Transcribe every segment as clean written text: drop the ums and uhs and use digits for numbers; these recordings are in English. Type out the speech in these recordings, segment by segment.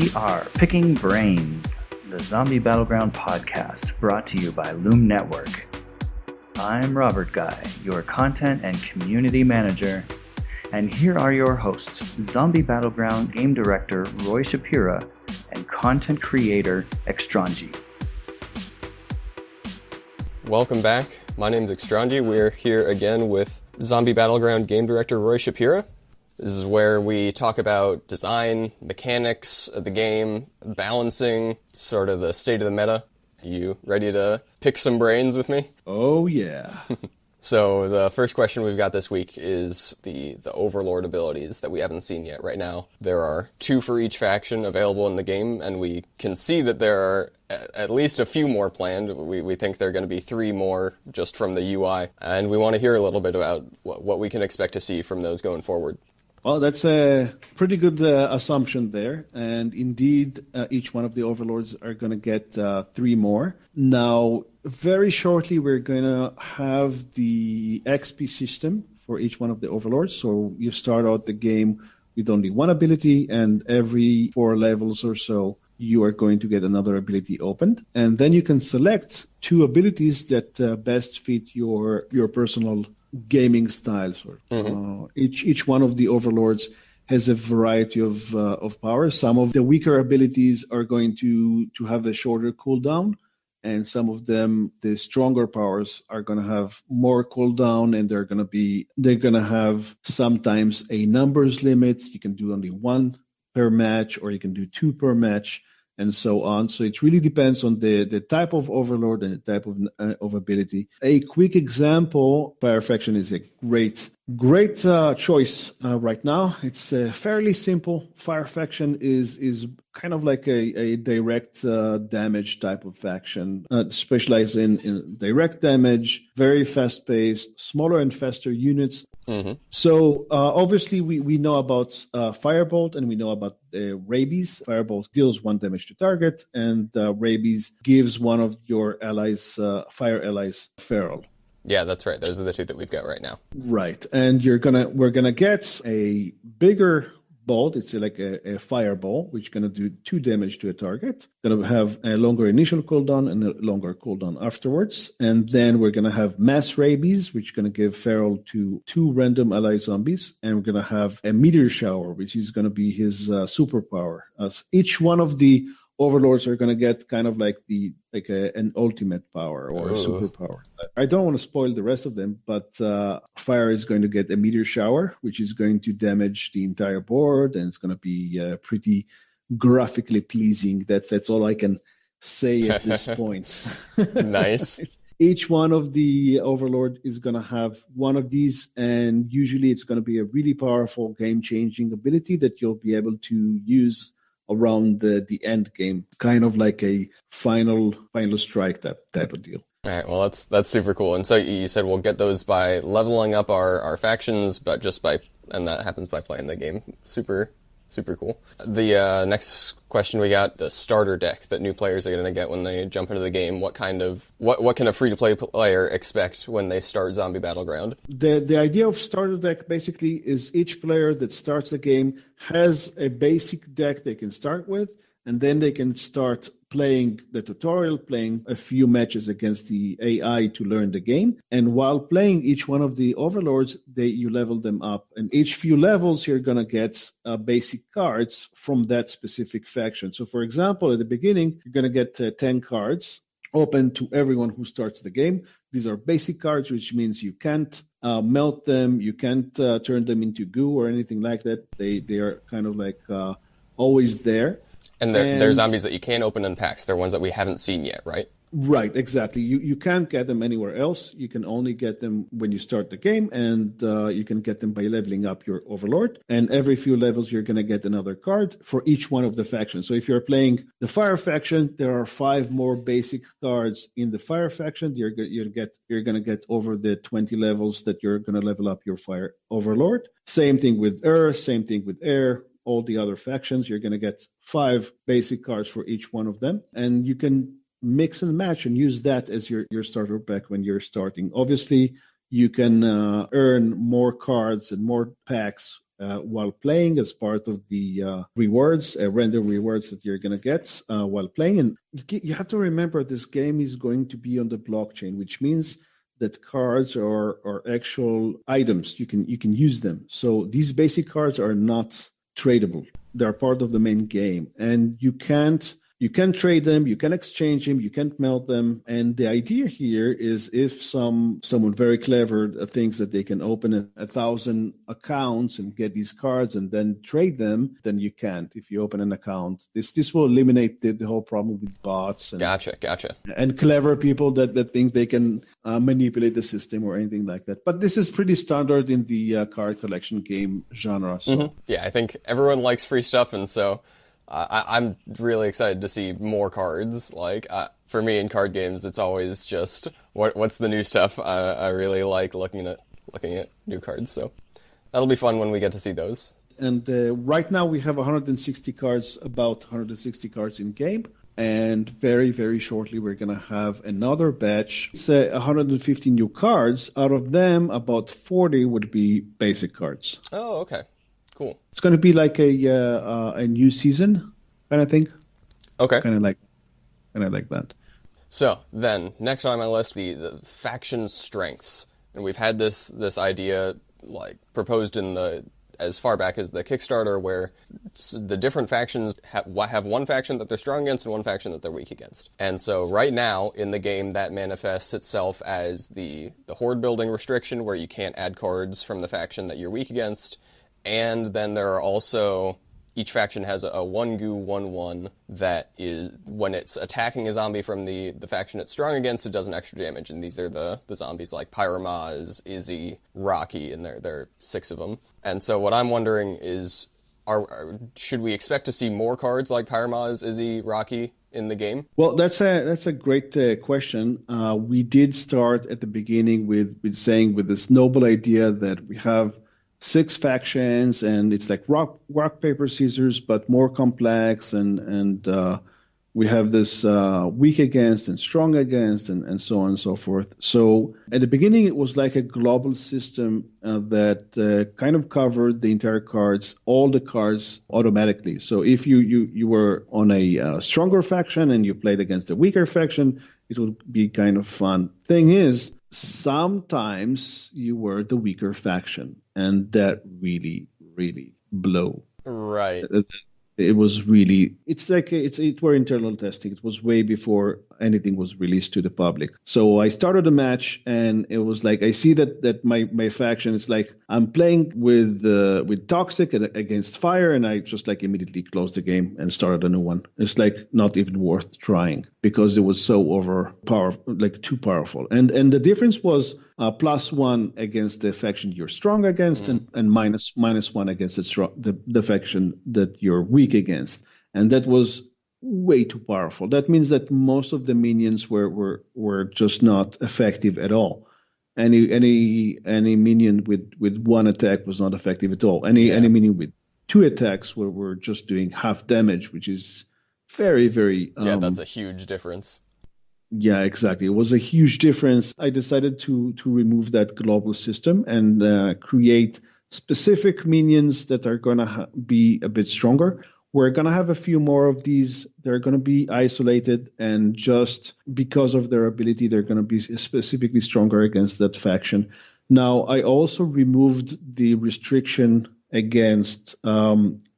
We are Picking Brains, the Zombie Battleground podcast brought to you by Loom Network. I'm Robert Guy, your content and community manager, and here are your hosts, Zombie Battleground game director Roy Shapira and content creator Extranji. Welcome back. My name is Extranji. We're here again with Zombie Battleground game director Roy Shapira. This is where we talk about design, mechanics of the game, balancing, sort of the state of the meta. You ready to pick some brains with me? Oh, yeah. So the first question we've got this week is the Overlord abilities that we haven't seen yet. Right now, there are 2 for each faction available in the game, and we can see that there are at least a few more planned. We think there are going to be 3 more just from the UI, and we want to hear a little bit about what we can expect to see from those going forward. Well, that's a pretty good assumption there. And indeed, each one of the overlords are going to get 3 more. Now, very shortly, we're going to have the XP system for each one of the overlords. So you start out the game with only 1 ability, and every 4 levels or so, you are going to get another ability opened. And then you can select 2 abilities that best fit your personal gaming styles. Each one of the overlords has a variety of powers. Some of the weaker abilities are going to have a shorter cooldown, and some of them, the stronger powers, are going to have more cooldown, and they're going to have sometimes a numbers limit. You can do only 1 per match, or you can do 2 per match, and so on. So it really depends on the type of overlord and the type of ability. A quick example, Fire Faction is a great choice right now. It's fairly simple. Fire Faction is kind of like a direct damage type of faction, specialized in direct damage, very fast-paced, smaller and faster units. So obviously we know about Firebolt, and we know about Rabies. Firebolt deals 1 damage to target, and Rabies gives one of your allies, fire allies, feral. Yeah, that's right. Those are the 2 that we've got right now. Right, and we're gonna get a bigger bolt. It's like a fireball, which is gonna do 2 damage to a target. Gonna have a longer initial cooldown and a longer cooldown afterwards. And then we're gonna have mass rabies, which is gonna give feral to 2 random ally zombies. And we're gonna have a meteor shower, which is gonna be his superpower. Each one of the overlords are going to get kind of like an ultimate power or a superpower. I don't want to spoil the rest of them, but Fire is going to get a meteor shower, which is going to damage the entire board, and it's going to be pretty graphically pleasing. That's all I can say at this point. Nice. Each one of the overlord is going to have 1 of these, and usually it's going to be a really powerful game-changing ability that you'll be able to use around the end game, kind of like a final strike type of deal. All right, well, that's super cool. And so you said we'll get those by leveling up our factions, but and that happens by playing the game. Super cool. The next question we got, the starter deck that new players are going to get when they jump into the game. What can a free-to-play player expect when they start Zombie Battleground? The idea of starter deck basically is each player that starts the game has a basic deck they can start with, and then they can start playing the tutorial, playing a few matches against the AI to learn the game. And while playing each one of the overlords, you level them up. And each few levels, you're going to get basic cards from that specific faction. So, for example, at the beginning, you're going to get 10 cards open to everyone who starts the game. These are basic cards, which means you can't melt them, you can't turn them into goo or anything like that. They are kind of like always there. And they're zombies that you can't open in packs. They're ones that we haven't seen yet, right? Right, exactly. You can't get them anywhere else. You can only get them when you start the game, and you can get them by leveling up your overlord. And every few levels, you're going to get another card for each one of the factions. So if you're playing the Fire faction, there are 5 more basic cards in the Fire faction. You're going to get over the 20 levels that you're going to level up your Fire overlord. Same thing with Earth, same thing with Air. All the other factions, you're going to get 5 basic cards for each one of them. And you can mix and match and use that as your starter pack when you're starting. Obviously, you can earn more cards and more packs while playing as part of the rewards, random rewards that you're going to get while playing. And you have to remember this game is going to be on the blockchain, which means that cards are actual items. You can use them. So these basic cards are not tradable. They're part of the main game, and you can't trade them, you can exchange them, you can't melt them. And the idea here is if someone very clever thinks that they can open 1,000 accounts and get these cards and then trade them, then you can't. If you open an account, this will eliminate the whole problem with bots. And, Gotcha. And clever people that think they can manipulate the system or anything like that. But this is pretty standard in the card collection game genre. So. Yeah, I think everyone likes free stuff, and so I'm really excited to see more cards. Like, for me in card games, it's always just what's the new stuff. I really like looking at new cards, so that'll be fun when we get to see those. And right now we have 160 cards, about 160 cards in game. And very, very shortly, we're going to have another batch. It's 150 new cards. Out of them, about 40 would be basic cards. Oh, okay. Cool. It's going to be like a new season kind of thing. Okay. Kind of like that. So then, next on my list, the faction strengths, and we've had this idea like proposed in as far back as the Kickstarter, where the different factions have one faction that they're strong against and one faction that they're weak against. And so right now in the game, that manifests itself as the horde building restriction, where you can't add cards from the faction that you're weak against. And then there are also, each faction has a 1-goo 1-1 that is, when it's attacking a zombie from the faction it's strong against, it does an extra damage. And these are the zombies like Pyramaz, Izzy, Rocky, and there are 6 of them. And so what I'm wondering is, should we expect to see more cards like Pyramaz, Izzy, Rocky in the game? Well, that's a great question. We did start at the beginning with saying, with this noble idea that we have 6 factions, and it's like rock, paper, scissors, but more complex, and we have this weak against and strong against, and so on and so forth. So at the beginning, it was like a global system that kind of covered the entire cards, all the cards automatically. So if you were on a stronger faction and you played against a weaker faction, it would be kind of fun. Thing is, sometimes you were the weaker faction, and that really, really blew. Right. It was really, it were internal testing. It was way before anything was released to the public. So I started a match, and it was like, I see that my faction is like, I'm playing with Toxic against Fire, and I just like immediately closed the game and started a new one. It's like not even worth trying because it was so like too powerful. And the difference was +1 against the faction you're strong against, and -1 against the faction that you're weak against. And that was way too powerful. That means that most of the minions were just not effective at all. Any minion with 1 attack was not effective at all. Any minion with 2 attacks were just doing half damage, which is very, very that's a huge difference. Yeah, exactly. It was a huge difference. I decided to remove that global system and create specific minions that are going to be a bit stronger. We're going to have a few more of these. They're going to be isolated, and just because of their ability, they're going to be specifically stronger against that faction. Now, I also removed the restriction against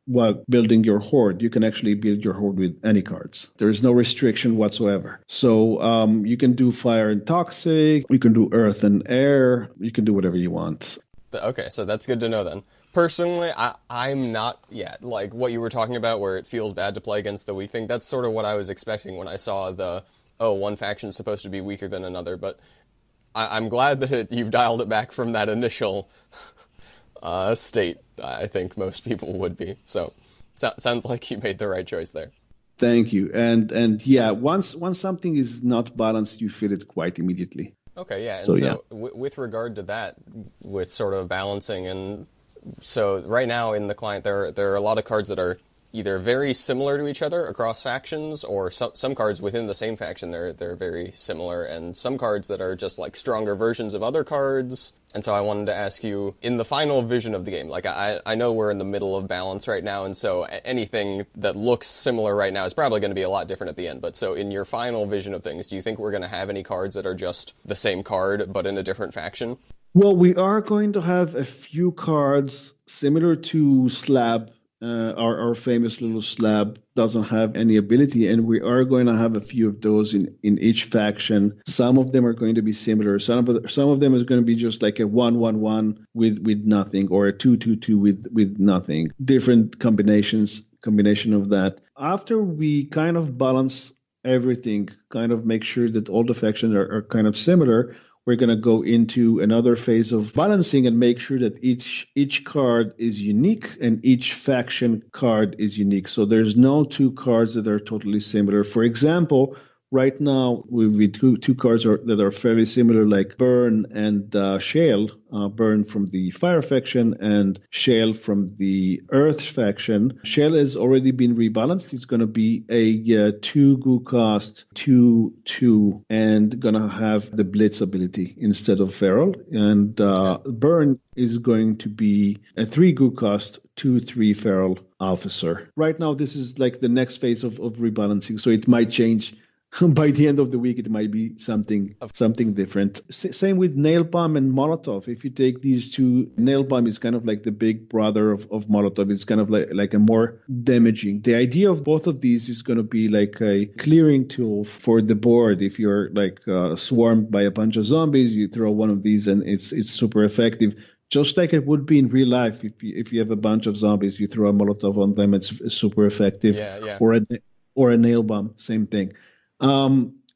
while building your horde. You can actually build your horde with any cards. There is no restriction whatsoever. So you can do fire and toxic, you can do earth and air, you can do whatever you want. Okay, so that's good to know then. Personally, I'm not yet. Like what you were talking about where it feels bad to play against the weak thing, that's sort of what I was expecting when I saw one faction's supposed to be weaker than another, but I'm glad that you've dialed it back from that initial state. I think most people would be. So sounds like you made the right choice there. Thank you. And yeah, once something is not balanced, you feel it quite immediately. Okay, yeah. And so with regard to that, with sort of balancing, and so right now in the client, there are a lot of cards that are either very similar to each other across factions, or some cards within the same faction, they're very similar, and some cards that are just like stronger versions of other cards. And so I wanted to ask you, in the final vision of the game, like I know we're in the middle of balance right now, and so anything that looks similar right now is probably going to be a lot different at the end. But so in your final vision of things, do you think we're going to have any cards that are just the same card but in a different faction? Well, we are going to have a few cards similar to Slab. Our famous little Slab doesn't have any ability, and we are going to have a few of those in each faction. Some of them are going to be similar. Some of them is going to be just like a 1/1/1 with nothing, or a 2/2/2 with nothing. Different combination of that. After we kind of balance everything, kind of make sure that all the factions are kind of similar, we're going to go into another phase of balancing and make sure that each card is unique and each faction card is unique. So there's no two cards that are totally similar. For example, right now with two cards that are fairly similar, like Burn and Shale. Burn from the Fire faction and Shale from the Earth faction. Shale has already been rebalanced. It's going to be a 2 goo cost 2/2 and going to have the Blitz ability instead of Feral. And Burn is going to be a 3 goo cost 2/3 Feral officer. Right now, this is like the next phase of rebalancing, so it might change. By the end of the week, it might be something different. Same with Nail Bomb and Molotov. If you take these two, Nail Bomb is kind of like the big brother of Molotov. It's kind of like a more damaging. The idea of both of these is going to be like a clearing tool for the board. If you're like swarmed by a bunch of zombies, you throw one of these and it's super effective. Just like it would be in real life. If you have a bunch of zombies, you throw a Molotov on them, it's super effective. Yeah. Or a Nail Bomb, same thing.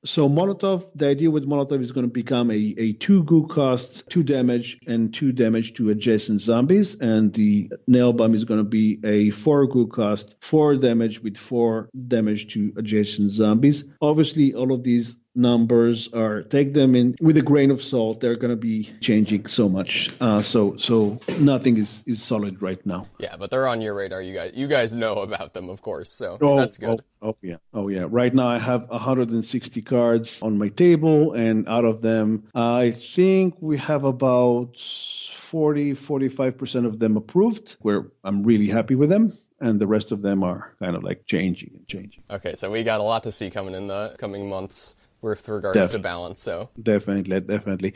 So Molotov, the idea with Molotov is going to become a 2 goo cost, 2 damage, and 2 damage to adjacent zombies. And the Nail Bomb is going to be a 4 goo cost, 4 damage with 4 damage to adjacent zombies. Obviously, all of these numbers take them in with a grain of salt. They're going to be changing so much. So nothing is solid right now. Yeah, but they're on your radar. You guys know about them, of course. So that's good. Oh yeah. Right now I have 160 cards on my table, and out of them, I think we have about 45% of them approved, where I'm really happy with them. And the rest of them are kind of like changing. Okay, so we got a lot to see coming in the coming months with regards to balance. So Definitely.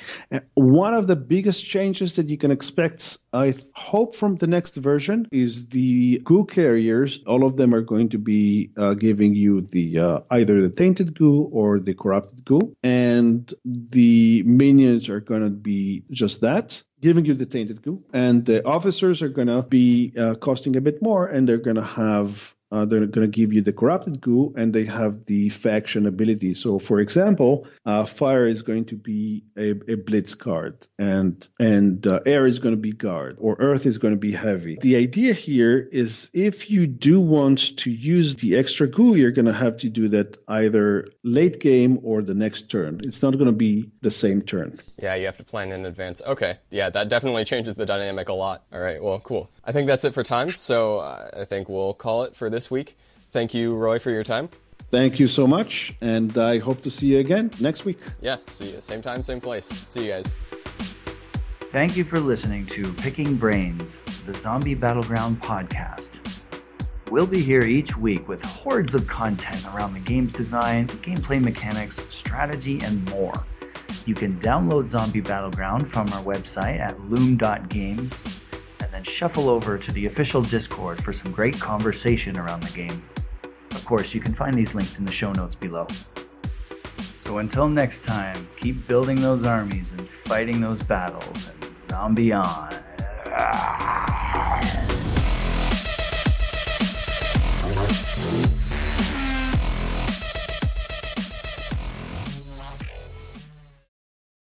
One of the biggest changes that you can expect, I hope, from the next version is the goo carriers. All of them are going to be giving you the either the tainted goo or the corrupted goo, and the minions are going to be just that, giving you the tainted goo, and the officers are going to be costing a bit more, and they're going to have they're going to give you the corrupted goo, and they have the faction ability. So, for example, fire is going to be a blitz card, and air is going to be guard, or earth is going to be heavy. The idea here is if you do want to use the extra goo, you're going to have to do that either late game or the next turn. It's not going to be the same turn. Yeah, you have to plan in advance. Okay, yeah, that definitely changes the dynamic a lot. All right, well, cool. I think that's it for time, so I think we'll call it for this week. Thank you, Roy, for your time. Thank you so much, and I hope to see you again next week. Yeah, see you. Same time, same place. See you guys. Thank you for listening to Picking Brains, the Zombie Battleground podcast. We'll be here each week with hordes of content around the game's design, gameplay mechanics, strategy, and more. You can download Zombie Battleground from our website at loom.games, and then shuffle over to the official Discord for some great conversation around the game. Of course, you can find these links in the show notes below. So until next time, keep building those armies and fighting those battles, and zombie on.